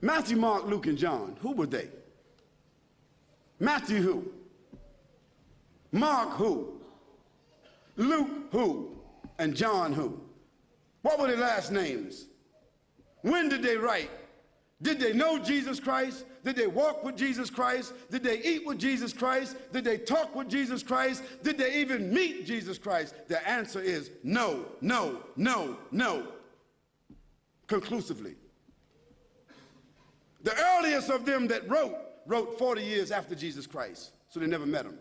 Matthew, Mark, Luke, and John, who were they? Matthew who? Mark who? Luke who? And John who? What were their last names? When did they write? Did they know Jesus Christ? Did they walk with Jesus Christ? Did they eat with Jesus Christ? Did they talk with Jesus Christ? Did they even meet Jesus Christ? The answer is no, no, no, no. Conclusively. The earliest of them that wrote 40 years after Jesus Christ, so they never met him.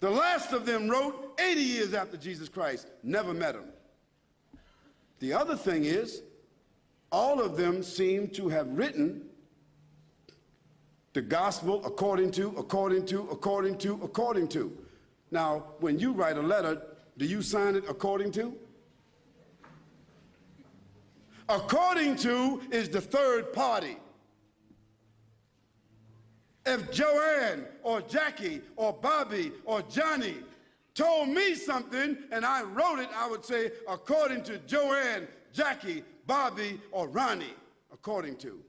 The last of them wrote 80 years after Jesus Christ, never met him. The other thing is, all of them seem to have written the gospel according to. Now, when you write a letter, do you sign it according to? According to is the third party. If Joanne or Jackie or Bobby or Johnny told me something and I wrote it, I would say according to Joanne, Jackie, Bobby, or Ronnie, according to.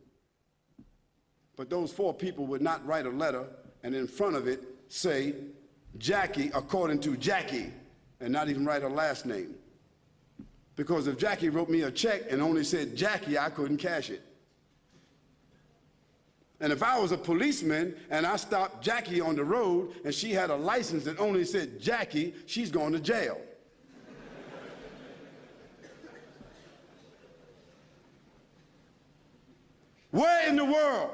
But those four people would not write a letter and in front of it say Jackie according to Jackie and not even write her last name. Because if Jackie wrote me a check and only said Jackie, I couldn't cash it. And if I was a policeman and I stopped Jackie on the road and she had a license that only said Jackie, she's going to jail. Where in the world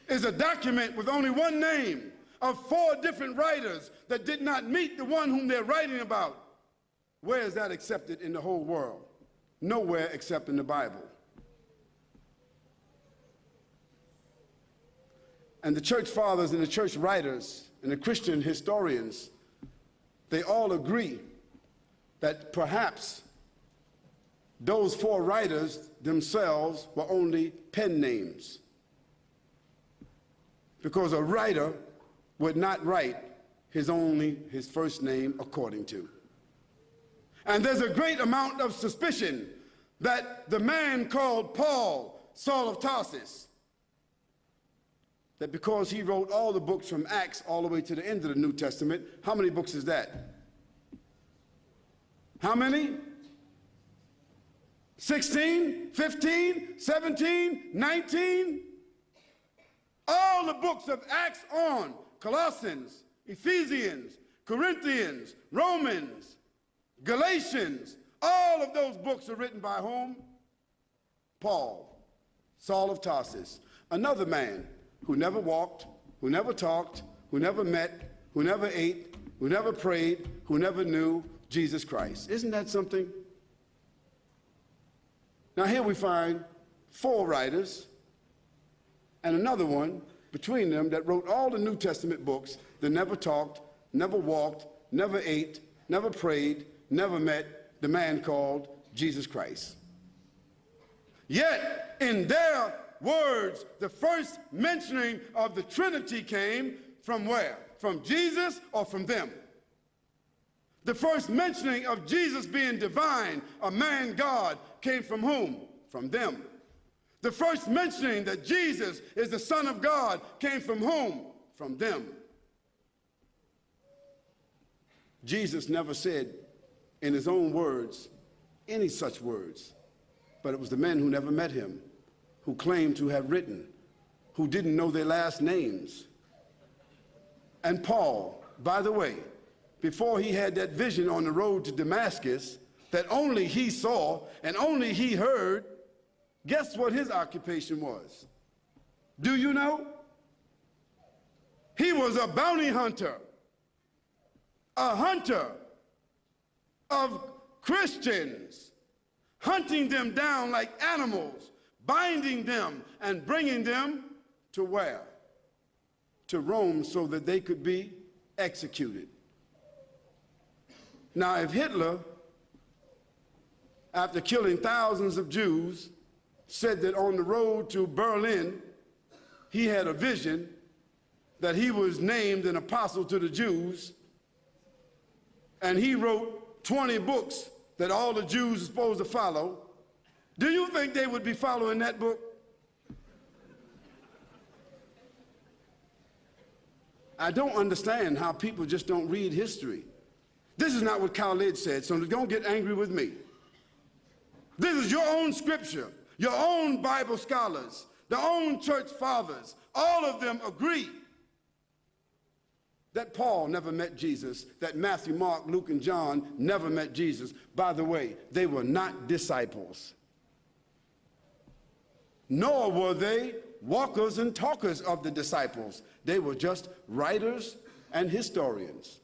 is a document with only one name of four different writers that did not meet the one whom they're writing about? Where is that accepted in the whole world? Nowhere except in the Bible. And the church fathers and the church writers and the Christian historians, they all agree that perhaps those four writers themselves were only pen names. Because a writer would not write his first name according to. And there's a great amount of suspicion that the man called Paul, Saul of Tarsus, that because he wrote all the books from Acts all the way to the end of the New Testament, how many books is that? How many? 16, 15, 17, 19? All the books of Acts on, Colossians, Ephesians, Corinthians, Romans, Galatians, all of those books are written by whom? Paul, Saul of Tarsus, another man who never walked, who never talked, who never met, who never ate, who never prayed, who never knew Jesus Christ. Isn't that something? Now here we find four writers and another one between them that wrote all the New Testament books that never talked, never walked, never ate, never prayed, never met the man called Jesus Christ. Yet in their words, the first mentioning of the Trinity came from where? From Jesus or from them? The first mentioning of Jesus being divine, a man God, came from whom? From them. The first mentioning that Jesus is the Son of God came from whom? From them. Jesus never said in his own words any such words, but it was the men who never met him, who claimed to have written, who didn't know their last names. And Paul, by the way, before he had that vision on the road to Damascus that only he saw and only he heard, guess what his occupation was? Do you know? He was a bounty hunter, a hunter of Christians, hunting them down like animals, binding them and bringing them to where? To Rome, so that they could be executed. Now, if Hitler, after killing thousands of Jews, said that on the road to Berlin, he had a vision that he was named an apostle to the Jews, and he wrote 20 books that all the Jews are supposed to follow, Do you think they would be following that book? I don't understand how people just don't read history. This is not what Khaled said, so don't get angry with me. This is your own scripture, your own Bible scholars, the own church fathers. All of them agree that Paul never met Jesus, that Matthew, Mark, Luke, and John never met Jesus. By the way, they were not disciples, nor were they walkers and talkers of the disciples. They were just writers and historians.